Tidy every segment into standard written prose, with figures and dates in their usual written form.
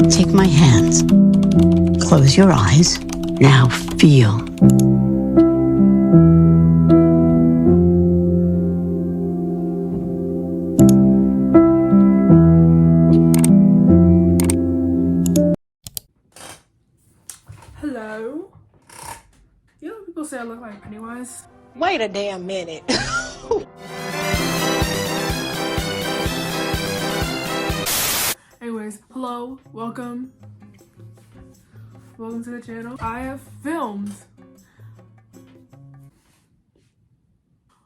Take my hands. Close your eyes. Now feel. Hello? You know people say I look like Pennywise? Wait a damn minute. Anyways, hello, welcome to the channel. I have filmed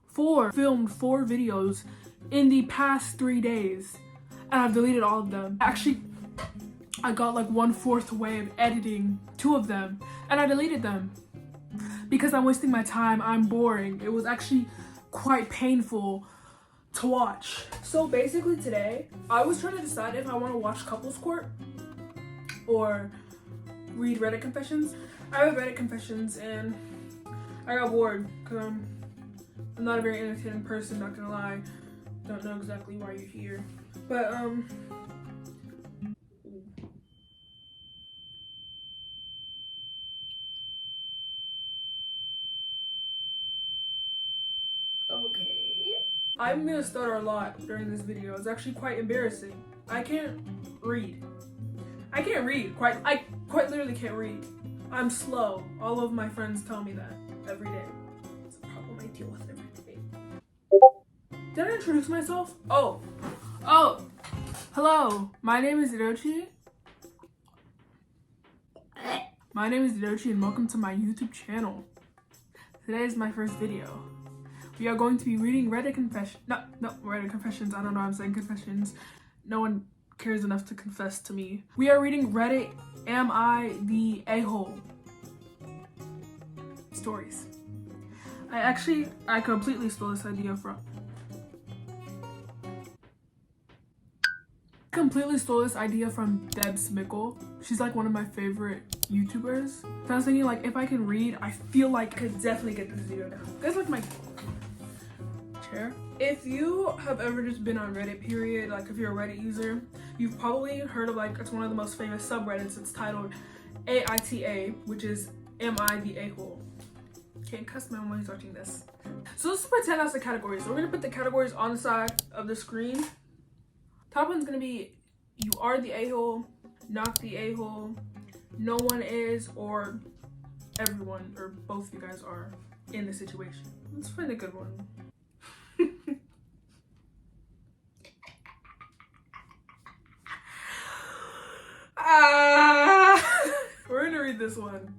four videos in the past 3 days, and I've deleted all of them. Actually, I got like 1/4 way of editing 2 of them, and I deleted them because I'm wasting my time. I'm boring. It was actually quite painful to watch. So basically today, I was trying to decide if I want to watch Couples Court or read Reddit confessions. I read Reddit confessions and I got bored because I'm not a very entertaining person, not gonna lie. Don't know exactly why you're here. But okay. I'm gonna stutter a lot during this video. It's actually quite embarrassing. I can't read. I quite literally can't read. I'm slow. All of my friends tell me that every day. It's a problem I deal with every day. Did I introduce myself? Oh, hello. My name is Hirochi. And welcome to my YouTube channel. Today is my first video. We are going to be reading Reddit confessions. No, Reddit confessions. I don't know why I'm saying confessions. No one cares enough to confess to me. We are reading Reddit Am I the A-hole? Stories. I completely stole this idea from Debs Mickle. She's like one of my favorite YouTubers. So I was thinking like if I can read, I feel like I could definitely get this video down. That's like my chair. If you have ever just been on Reddit period, like if you're a Reddit user, you've probably heard of like, it's one of the most famous subreddits. It's titled AITA, which is Am I the A-hole? Can't cuss my when he's watching this. So let's pretend that's the categories. So we're gonna put the categories on the side of the screen. Top one's gonna be you are the a-hole, not the a-hole, no one is, or everyone or both of you guys are in the situation. Let's find a good one. We're gonna read this one.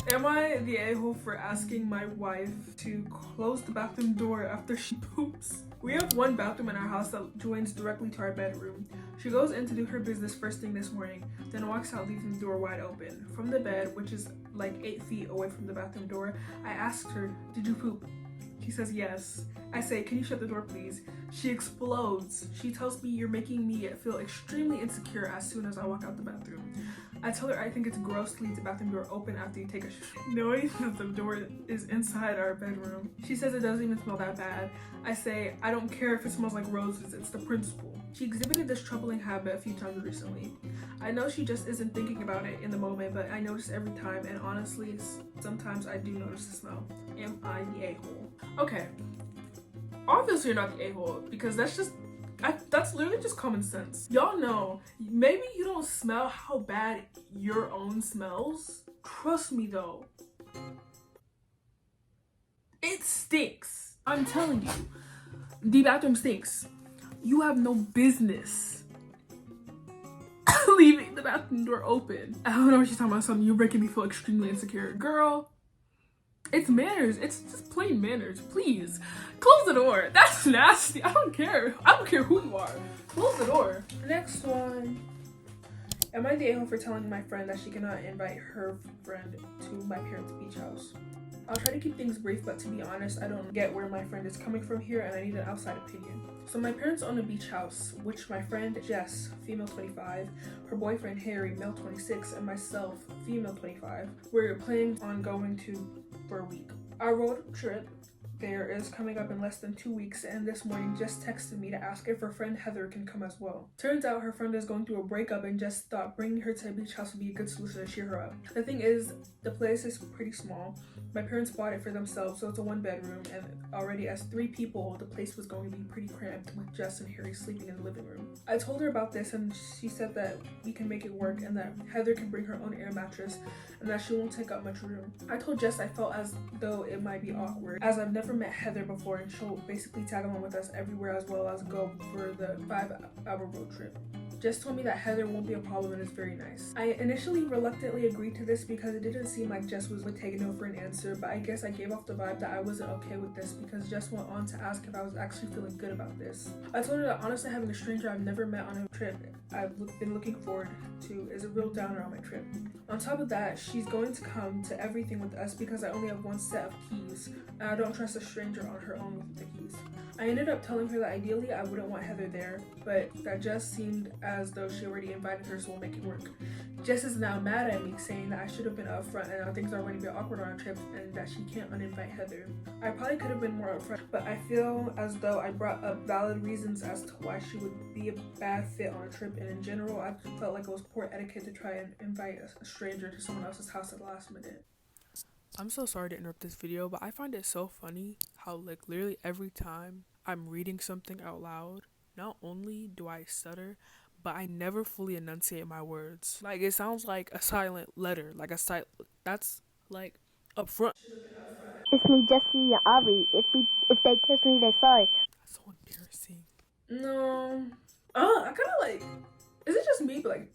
Am I the a-hole for asking my wife to close the bathroom door after she poops? We have one bathroom in our house that joins directly to our bedroom. She goes in to do her business first thing this morning, then walks out leaving the door wide open. From the bed, which is like 8 feet away from the bathroom door, I asked her, did you poop? She says yes. I say, can you shut the door please? She explodes. She tells me you're making me feel extremely insecure as soon as I walk out the bathroom. I tell her I think it's gross to leave the bathroom door open after you take a knowing that the door is inside our bedroom. She says it doesn't even smell that bad. I say, I don't care if it smells like roses, it's the principle. She exhibited this troubling habit a few times recently. I know she just isn't thinking about it in the moment, but I notice every time, and honestly, sometimes I do notice the smell. Am I the a-hole? Okay. Obviously you're not the a-hole, because that's literally just common sense. Y'all know, maybe you don't smell how bad your own smells. Trust me though, it stinks. I'm telling you, the bathroom stinks. You have no business leaving the bathroom door open. I don't know what she's talking about. Something you're making me feel extremely insecure. Girl, it's manners. It's just plain manners. Please close the door. That's nasty. I don't care who you are. Close the door. Next one. Am I the a-hole for telling my friend that she cannot invite her friend to my parents' beach house? I'll try to keep things brief, but to be honest, I don't get where my friend is coming from here and I need an outside opinion. So my parents own a beach house, which my friend Jess, female 25, her boyfriend Harry, male 26, and myself, female 25, we're planning on going to for a week. Our road trip there is coming up in less than 2 weeks, and this morning just texted me to ask if her friend Heather can come as well. Turns out her friend is going through a breakup and just thought bringing her to the beach house would be a good solution to cheer her up. The thing is, the place is pretty small. My parents bought it for themselves, so it's a 1-bedroom, and already as 3 people, the place was going to be pretty cramped with Jess and Harry sleeping in the living room. I told her about this, and she said that we can make it work and that Heather can bring her own air mattress and that she won't take up much room. I told Jess I felt as though it might be awkward, as I've never met Heather before, and she'll basically tag along with us everywhere as well as go for the 5-hour road trip. Jess told me that Heather won't be a problem and is very nice. I initially reluctantly agreed to this because it didn't seem like Jess was taking no for an answer, but I guess I gave off the vibe that I wasn't okay with this because Jess went on to ask if I was actually feeling good about this. I told her that honestly having a stranger I've never met on a trip I've been looking forward to is a real downer on my trip. On top of that, she's going to come to everything with us because I only have 1 set of keys and I don't trust a stranger on her own with the keys. I ended up telling her that ideally I wouldn't want Heather there, but that Jess seemed as though she already invited her, so we'll make it work. Jess is now mad at me, saying that I should have been upfront and now things are going to be awkward on a trip and that she can't uninvite Heather. I probably could have been more upfront, but I feel as though I brought up valid reasons as to why she would be a bad fit on a trip, and in general I felt like it was poor etiquette to try and invite a stranger to someone else's house at the last minute. I'm so sorry to interrupt this video, but I find it so funny how like literally every time I'm reading something out loud, not only do I stutter, but I never fully enunciate my words. Like it sounds like a silent letter, like that's like up front. It's me, Jesse, and Ari. If they test me, they sorry. That's so embarrassing. No. I kind of like, is it just me, but like,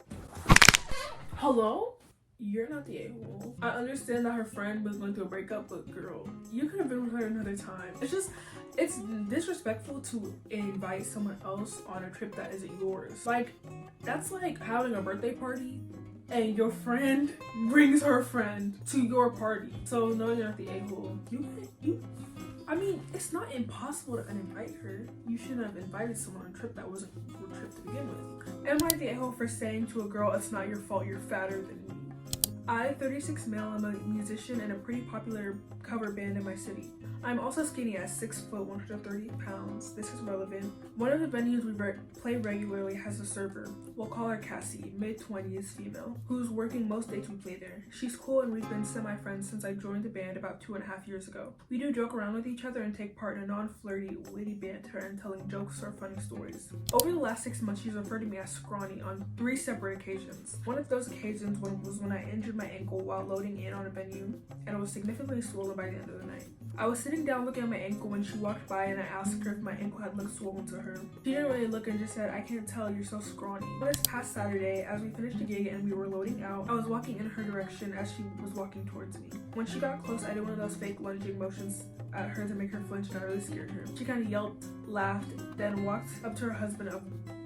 hello? You're not the a-hole. I understand that her friend was going through a breakup, but girl, you could have been with her another time. It's disrespectful to invite someone else on a trip that isn't yours. Like, that's like having a birthday party and your friend brings her friend to your party. So no, you're not the a-hole. I mean, it's not impossible to uninvite her. You shouldn't have invited someone on a trip that wasn't your trip to begin with. Am I the a-hole for saying to a girl, it's not your fault, you're fatter than me? I, 36 male, am a musician in a pretty popular cover band in my city. I'm also skinny at 6 foot, 130 pounds. This is relevant. One of the venues we play regularly has a server. We'll call her Cassie, mid-20s female, who's working most days we play there. She's cool and we've been semi-friends since I joined the band about 2.5 years ago. We do joke around with each other and take part in a non-flirty, witty banter and telling jokes or funny stories. Over the last 6 months, she's referred to me as scrawny on 3 separate occasions. One of those occasions was when I injured my ankle while loading in on a venue, and it was significantly swollen by the end of the night. I was sitting down looking at my ankle when she walked by and I asked her if my ankle had looked swollen to her. She didn't really look and just said, I can't tell, you're so scrawny. This past Saturday, as we finished the gig and we were loading out, I was walking in her direction as she was walking towards me. When she got close, I did one of those fake lunging motions at her to make her flinch and I really scared her. She kind of yelped, laughed, then walked up to her husband of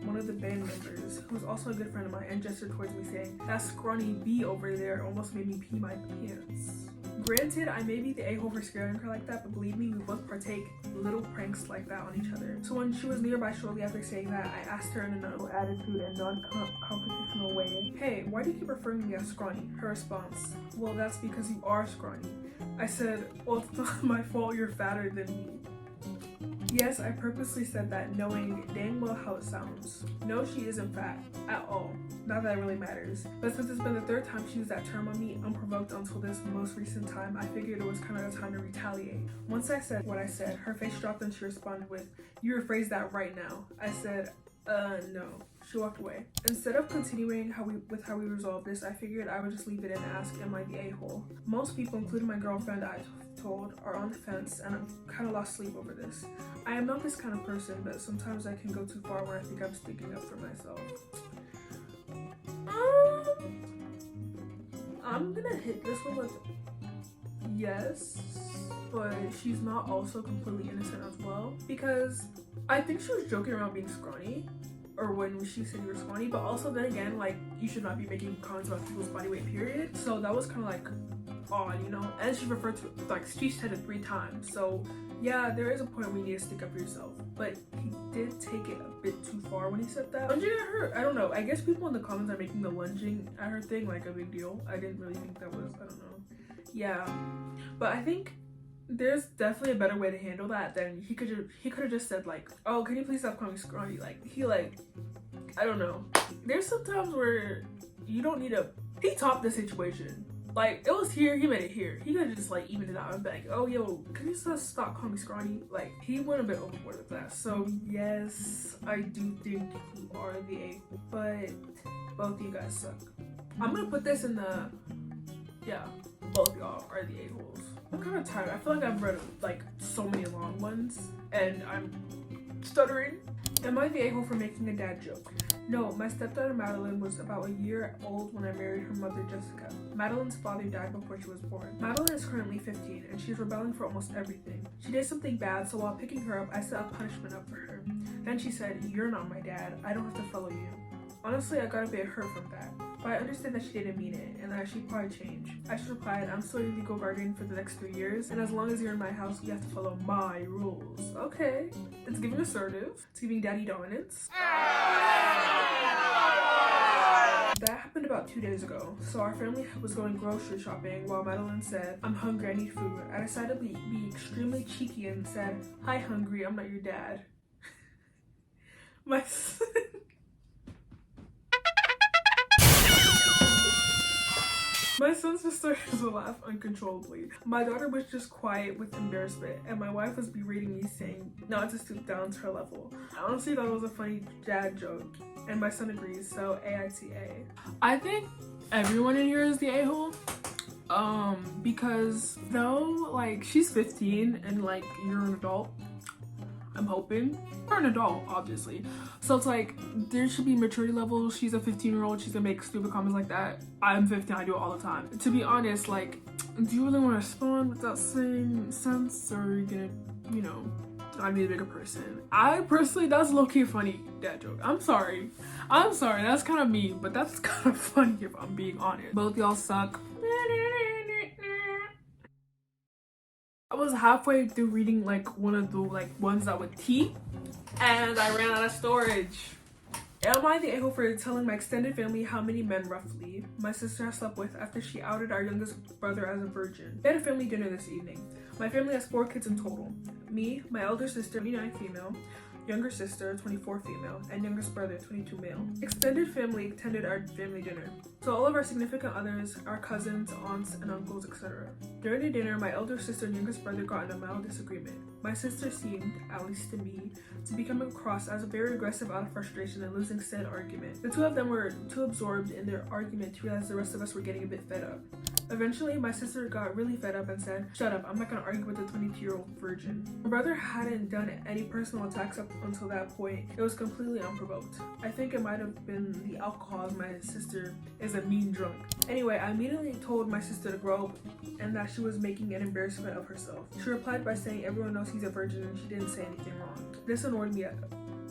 one of the band members, who was also a good friend of mine, and gestured towards me saying, that scrawny bee over there almost made me pee my pants. Granted, I may be the a-hole for scaring her like that, but believe me, we both partake little pranks like that on each other. So when she was nearby shortly after saying that, I asked her in a no attitude and non-confrontational way, hey, why do you keep referring to me as scrawny? Her response, well, that's because you are scrawny. I said, well, it's not my fault, you're fatter than me. Yes, I purposely said that knowing dang well how it sounds. No, she isn't fat at all. Not that it really matters. But since it's been the 3rd time she used that term on me unprovoked until this most recent time, I figured it was kind of the time to retaliate. Once I said what I said, her face dropped and she responded with, you rephrase that right now. I said, no. She walked away. Instead of continuing how we resolved this, I figured I would just leave it and ask, am I the a-hole? Most people, including my girlfriend I told, are on the fence and I've kind of lost sleep over this. I am not this kind of person, but sometimes I can go too far when I think I'm sticking up for myself. I'm gonna hit this one with yes, but she's not also completely innocent as well, because I think she was joking around being scrawny, or when she said you were scrawny, but also then again, like, you should not be making comments about people's body weight, period. So that was kind of like odd, you know? And she referred to, like, she said it 3 times. So yeah, there is a point where you need to stick up for yourself. But he did take it a bit too far when he said that. Lunging at her, I don't know. I guess people in the comments are making the lunging at her thing like a big deal. I didn't really think that was, I don't know. Yeah, but I think there's definitely a better way to handle that than he could have just said like, oh, can you please stop calling me scrawny? Like I don't know. There's some times where you don't need he topped the situation. Like, it was here, he made it here. He could have just like evened it out and be like, oh yo, can you just stop calling me scrawny? Like, he went a bit overboard with that. So yes, I do think you are the a-hole, but both of you guys suck. I'm gonna put this in the, yeah, both y'all are the a-holes. I'm kind of tired. I feel like I've read like so many long ones and I'm stuttering. Am I the a-hole for making a dad joke? No, my stepdaughter Madeline was about a year old when I married her mother Jessica. Madeline's father died before she was born. Madeline is currently 15 and she's rebelling for almost everything. She did something bad, so while picking her up, I set a punishment up for her. Then she said, "You're not my dad. I don't have to follow you." Honestly, I got a bit hurt from that, but I understand that she didn't mean it and that she probably changed. I just replied, "I'm still your legal guardian for the next 3 years, and as long as you're in my house, you have to follow my rules." Okay, it's giving assertive. It's giving daddy dominance. That happened about 2 days ago. So our family was going grocery shopping while Madeline said, "I'm hungry, I need food." I decided to be extremely cheeky and said, "Hi, hungry, I'm not your dad." My son... My son's sister has to laugh uncontrollably. My daughter was just quiet with embarrassment, and my wife was berating me, saying not to stoop down to her level. I honestly thought it was a funny dad joke, and my son agrees, so AITA. I think everyone in here is the a-hole. Because though, like, she's 15 and like you're an adult, I'm hoping. You're an adult, obviously. So it's like, there should be maturity levels. She's a 15-year-old. She's gonna make stupid comments like that. I'm 15. I do it all the time. To be honest, like, do you really want to respond without saying sense? Or are you gonna, you know, I be a bigger person? I personally, that's low-key funny dad joke. I'm sorry. That's kind of mean, but that's kind of funny if I'm being honest. Both y'all suck. I was halfway through reading like one of the like ones that with T, and I ran out of storage. Am I the a-hole for telling my extended family how many men roughly my sister has slept with after she outed our youngest brother as a virgin? We had a family dinner this evening. My family has 4 kids in total. Me, my elder sister, 29 female, younger sister, 24 female, and youngest brother, 22 male. Extended family attended our family dinner. So all of our significant others, our cousins, aunts, and uncles, etc. During the dinner, my elder sister and youngest brother got in a mild disagreement. My sister seemed, at least to me, to be coming across as very aggressive out of frustration and losing said argument. The two of them were too absorbed in their argument to realize the rest of us were getting a bit fed up. Eventually, my sister got really fed up and said, "Shut up, I'm not gonna argue with a 22-year-old virgin." My brother hadn't done any personal attacks up until that point. It was completely unprovoked. I think it might have been the alcohol, as my sister is a mean drunk. Anyway, I immediately told my sister to grow up and that she was making an embarrassment of herself. She replied by saying everyone knows he's a virgin and she didn't say anything wrong. This annoyed me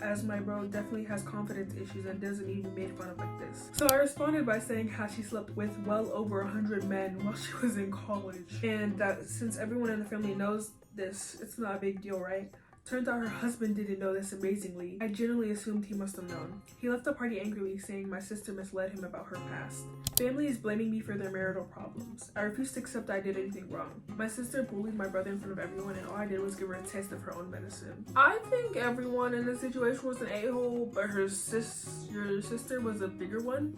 as my bro definitely has confidence issues and doesn't need to be made fun of like this. So I responded by saying how she slept with well over 100 men while she was in college, and that since everyone in the family knows this, it's not a big deal, right? Turns out her husband didn't know this amazingly. I generally assumed he must have known. He left the party angrily, saying my sister misled him about her past. Family is blaming me for their marital problems. I refuse to accept that I did anything wrong. My sister bullied my brother in front of everyone, and all I did was give her a taste of her own medicine. I think everyone in this situation was an a-hole, but your sister was a bigger one.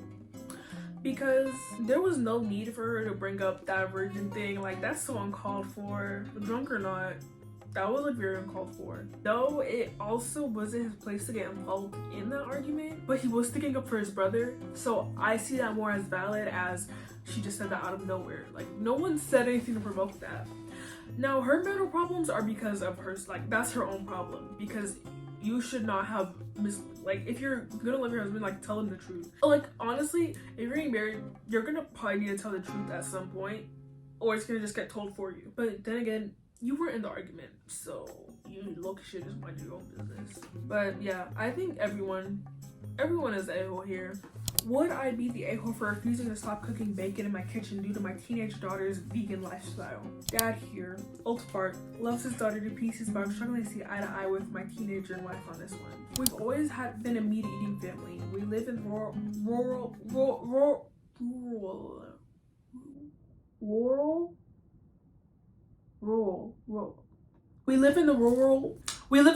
Because there was no need for her to bring up that virgin thing. Like, that's so uncalled for. Drunk or not, that was like very uncalled for. Though it also wasn't his place to get involved in that argument, but he was sticking up for his brother. So I see that more as valid as she just said that out of nowhere. Like, no one said anything to provoke that. Now, her mental problems are because of her, like, that's her own problem. Because you should not have like, if you're gonna love your husband, like, tell him the truth. Like, honestly, if you're getting married, you're gonna probably need to tell the truth at some point, or it's gonna just get told for you. But then again, you were in the argument, so you look should just mind your own business. But yeah, I think everyone is a-hole here. Would I be the a-hole for refusing to stop cooking bacon in my kitchen due to my teenage daughter's vegan lifestyle? Dad here, old fart, loves his daughter to pieces, but I'm struggling to see eye to eye with my teenager and wife on this one. We've always been a meat-eating family. We live in rural We live in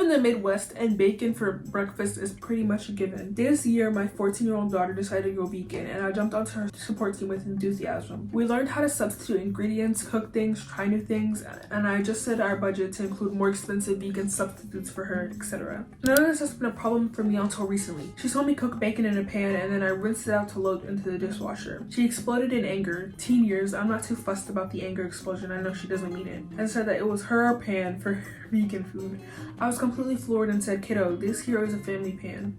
the Midwest, and bacon for breakfast is pretty much a given. This year, my 14-year-old daughter decided to go vegan, and I jumped onto her support team with enthusiasm. We learned how to substitute ingredients, cook things, try new things, and I adjusted our budget to include more expensive vegan substitutes for her, etc. None of this has been a problem for me until recently. She saw me cook bacon in a pan, and then I rinsed it out to load into the dishwasher. She exploded in anger. Teen years, I'm not too fussed about the anger explosion, I know she doesn't mean it, and said that it was her pan for vegan food. I was completely floored and said, "Kiddo, this here is a family pan.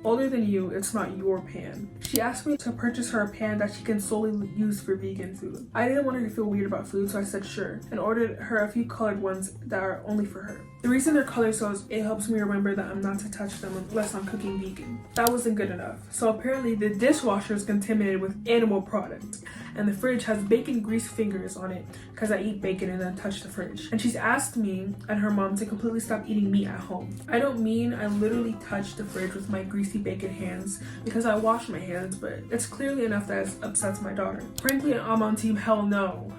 Older than you, it's not your pan." She asked me to purchase her a pan that she can solely use for vegan food. I didn't want her to feel weird about food, so I said sure, and ordered her a few colored ones that are only for her. The reason they're colored so is it helps me remember that I'm not to touch them unless I'm cooking vegan. That wasn't good enough. So apparently the dishwasher is contaminated with animal products, and the fridge has bacon grease fingers on it because I eat bacon and then touch the fridge. And she's asked me and her mom to completely stop eating meat at home. I don't mean I literally touched the fridge with my greasy bacon hands because I wash my hands, but it's clearly enough that it upsets my daughter. Frankly, I'm on team hell no.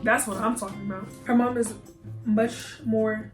That's what I'm talking about. Her mom is much more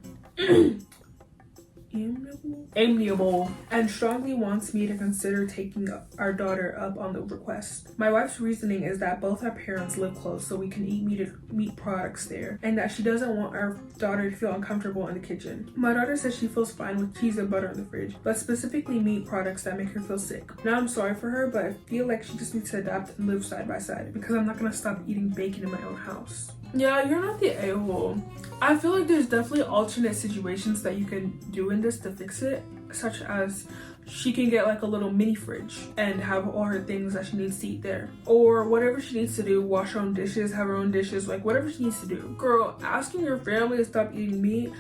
amiable and strongly wants me to consider taking our daughter up on the request. My wife's reasoning is that both our parents live close so we can eat meat products there, and that she doesn't want our daughter to feel uncomfortable in the kitchen. My daughter says she feels fine with cheese and butter in the fridge, but specifically meat products that make her feel sick. Now I'm sorry for her, but I feel like she just needs to adapt and live side by side because I'm not gonna stop eating bacon in my own house. Yeah, you're not the a-hole. I feel like there's definitely alternate situations that you can do in this to fix it, such as she can get like a little mini fridge and have all her things that she needs to eat there, or whatever she needs to do, wash her own dishes, have her own dishes, like whatever she needs to do. Girl, asking your family to stop eating meat,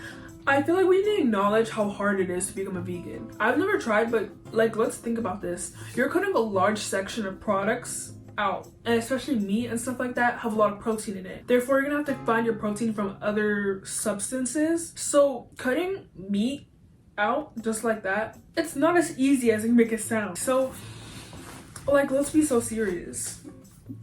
I feel like we need to acknowledge how hard it is to become a vegan. I've never tried, but like, let's think about this. You're cutting a large section of products out, and especially meat and stuff like that have a lot of protein in it. Therefore, you're gonna have to find your protein from other substances. So cutting meat out just like that, it's not as easy as you make it sound. So like, let's be so serious.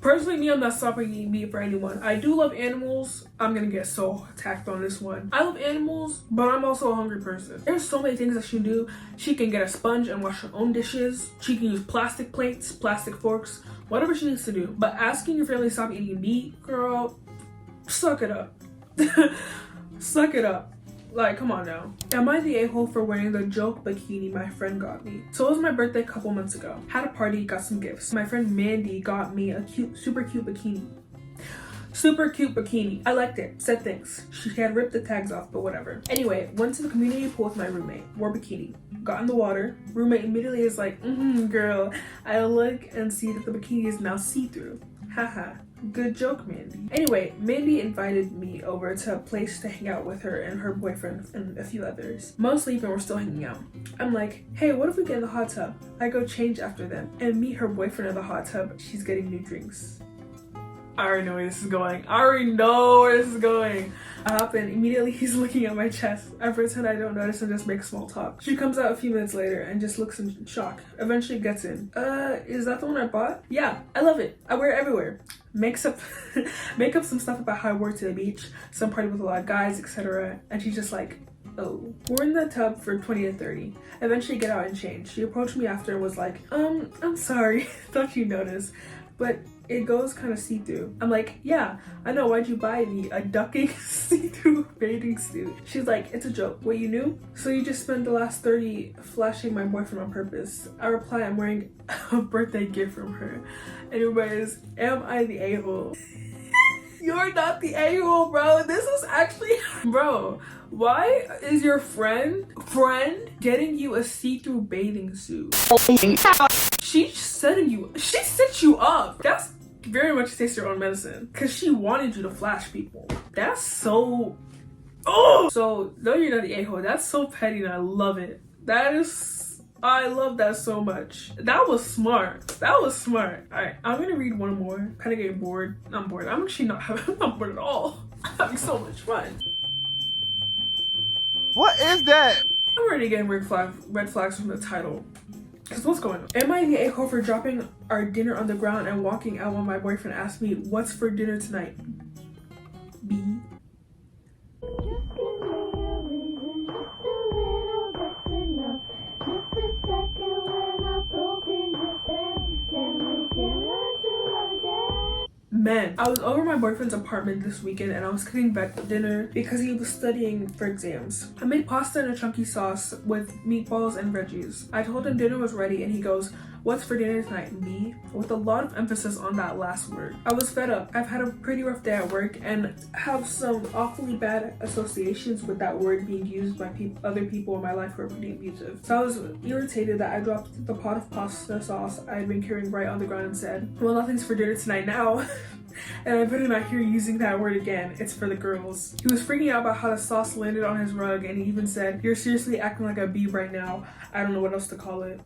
Personally, me, I'm not stopping eating meat for anyone. I do love animals. I'm gonna get so attacked on this one. I love animals, but I'm also a hungry person. There's so many things that she can do. She can get a sponge and wash her own dishes. She can use plastic plates, plastic forks, whatever she needs to do. But asking your family to stop eating meat, girl, suck it up. Suck it up. Like, come on now. Am I the a-hole for wearing the joke bikini my friend got me? So it was my birthday a couple months ago. Had a party, got some gifts. My friend Mandy got me a super cute bikini. Super cute bikini. I liked it. Said thanks. She had ripped the tags off, but whatever. Anyway, went to the community pool with my roommate. Wore bikini. Got in the water. Roommate immediately is like, girl. I look and see that the bikini is now see-through. Haha. Good joke, Mandy. Anyway, Mandy invited me over to a place to hang out with her and her boyfriend and a few others. Mostly when we're still hanging out. I'm like, hey, what if we get in the hot tub? I go change after them and meet her boyfriend in the hot tub. She's getting new drinks. I already know where this is going. I hop in. Immediately he's looking at my chest. I pretend I don't notice and just make small talk. She comes out a few minutes later and just looks in shock. Eventually gets in. Is that the one I bought? Yeah, I love it. I wear it everywhere. Make up some stuff about how I wore to the beach, some party with a lot of guys, etc. And she's just like, oh. We're in the tub for 20 to 30. Eventually get out and change. She approached me after and was like, I'm sorry. Thought you noticed. But it goes kind of see-through. I'm like, yeah, I know, why'd you buy me a ducking see-through bathing suit? She's like, it's a joke. What, you knew? So you just spent the last 30 flashing my boyfriend on purpose. I reply, I'm wearing a birthday gift from her. Anyways, am I the a-hole? You're not the a-hole, bro. This is actually, bro, why is your friend getting you a see-through bathing suit? She set you up. That's very much taste your own medicine. Cause she wanted you to flash people. That's so, oh! So, though you're not the a-hole, that's so petty and I love it. I love that so much. That was smart. Alright, I'm gonna read one more. Kinda getting bored. I'm bored. I'm actually I'm not bored at all. I'm having so much fun. What is that? I'm already getting red flags from the title. Cause what's going on? Am I the a-hole for dropping our dinner on the ground and walking out when my boyfriend asked me, what's for dinner tonight? B. men. I was over my boyfriend's apartment this weekend and I was cooking dinner because he was studying for exams. I made pasta and a chunky sauce with meatballs and veggies. I told him dinner was ready and he goes, "What's for dinner tonight, me?" With a lot of emphasis on that last word. I was fed up. I've had a pretty rough day at work and have some awfully bad associations with that word being used by other people in my life who are pretty abusive. So I was irritated that I dropped the pot of pasta sauce I had been carrying right on the ground and said, "Well, nothing's for dinner tonight now." And I better not hear you using that word again. It's for the girls. He was freaking out about how the sauce landed on his rug and he even said, "You're seriously acting like a bee right now. I don't know what else to call it."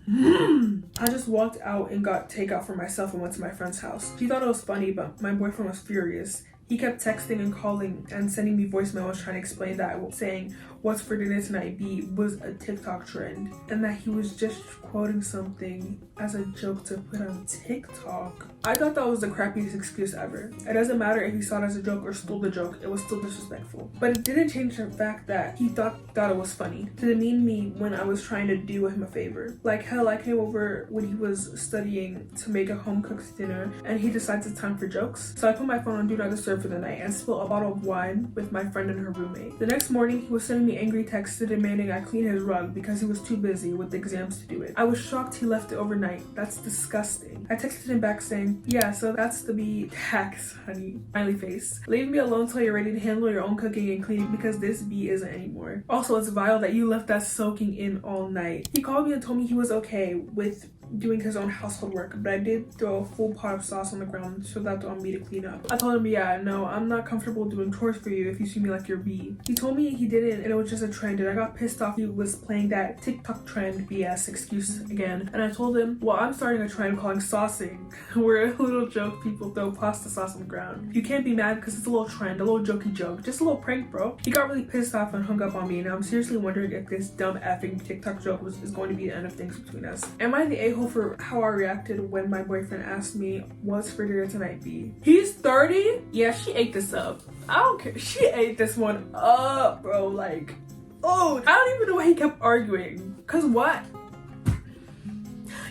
I just walked out and got takeout for myself and went to my friend's house. She thought it was funny, but my boyfriend was furious. He kept texting and calling and sending me voice memos trying to explain that saying "what's for dinner tonight be" was a TikTok trend and that he was just quoting something as a joke to put on TikTok. I thought that was the crappiest excuse ever. It doesn't matter if he saw it as a joke or stole the joke, it was still disrespectful. But it didn't change the fact that he thought it was funny to demean me when I was trying to do him a favor. Like hell, I came over when he was studying to make a home-cooked dinner and he decides it's time for jokes. So I put my phone on Do Not Disturb for the night and spilled a bottle of wine with my friend and her roommate. The next morning, he was sending me angry texts demanding I clean his rug because he was too busy with the exams to do it. I was shocked he left it overnight. That's disgusting. I texted him back saying, "Yeah, so that's the bee tax, honey." Smiley face. "Leave me alone till you're ready to handle your own cooking and cleaning because this bee isn't anymore. Also, it's vile that you left that soaking in all night." He called me and told me he was okay with doing his own household work, but I did throw a full pot of sauce on the ground, so that's on me to clean up. I told him, "Yeah, no, I'm not comfortable doing chores for you if you see me like your bee." He told me he didn't and it was just a trend, and I got pissed off he was playing that TikTok trend BS excuse again. And I told him, "Well, I'm starting a trend calling saucing, where a little joke people throw pasta sauce on the ground. You can't be mad because it's a little trend, a little jokey joke, just a little prank, bro." He got really pissed off and hung up on me, and I'm seriously wondering if this dumb effing TikTok joke is going to be the end of things between us. Am I the a-hole for how I reacted when my boyfriend asked me what's for dinner tonight be? He's 30? Yeah, she ate this up. I don't care. She ate this one up, bro. Like, oh, I don't even know why he kept arguing. Cause what?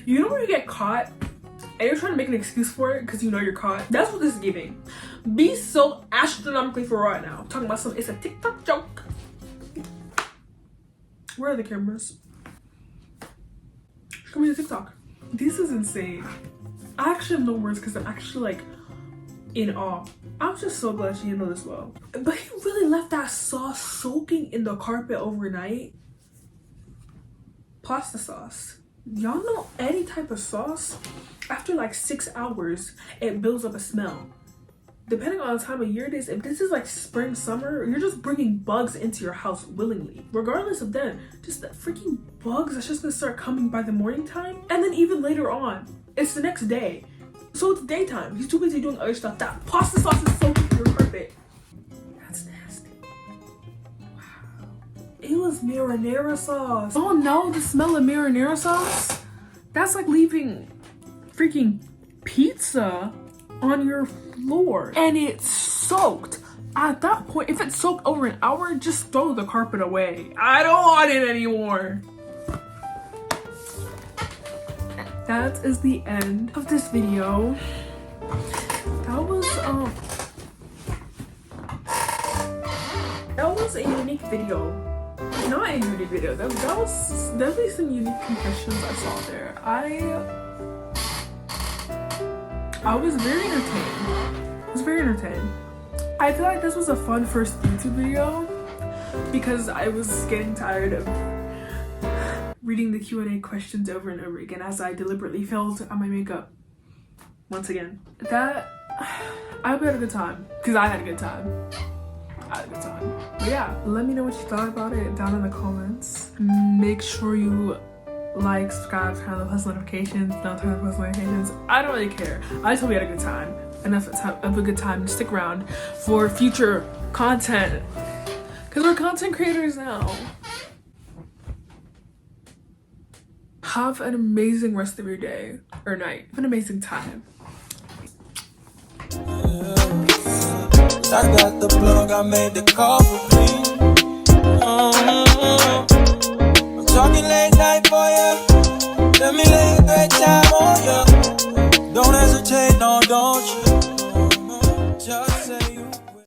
You know when you get caught and you're trying to make an excuse for it because you know you're caught? That's what this is giving. Be so astronomically for right now. Talking about something, it's a TikTok joke. Where are the cameras? Show me the TikTok. This is insane. I actually have no words because I'm actually like in awe. I'm just so glad she handled this well. But he really left that sauce soaking in the carpet overnight. Pasta sauce. Y'all know any type of sauce, after like 6 hours, it builds up a smell. Depending on the time of year it is, if this is like spring, summer, you're just bringing bugs into your house willingly. Regardless of then, just the freaking bugs that's just gonna start coming by the morning time. And then even later on, it's the next day. So it's daytime. He's too busy doing other stuff. That pasta sauce is soaking in your carpet. That's nasty. Wow. It was marinara sauce. Oh no, the smell of marinara sauce? That's like leaving freaking pizza on your floor and it's soaked. At that point, if it's soaked over an hour, just throw the carpet away. I don't want it anymore. That is the end of this video. That was a unique video. Not a unique video. That was definitely some unique confessions I saw there. I was very entertained. I feel like this was a fun first YouTube video because I was getting tired of reading the Q&A questions over and over again as I deliberately failed on my makeup once again. I hope you had a good time because I had a good time. But yeah, let me know what you thought about it down in the comments. Make sure you like, subscribe, turn on the post notifications, don't turn on the post notifications. I don't really care. I just hope you had a good time. Enough of a good time to stick around for future content. Because we're content creators now. Have an amazing rest of your day or night. Have an amazing time. I got the plug, I made the call for me. I'm talking late night for ya. Let me lay a great time on ya. Don't hesitate, no, don't you?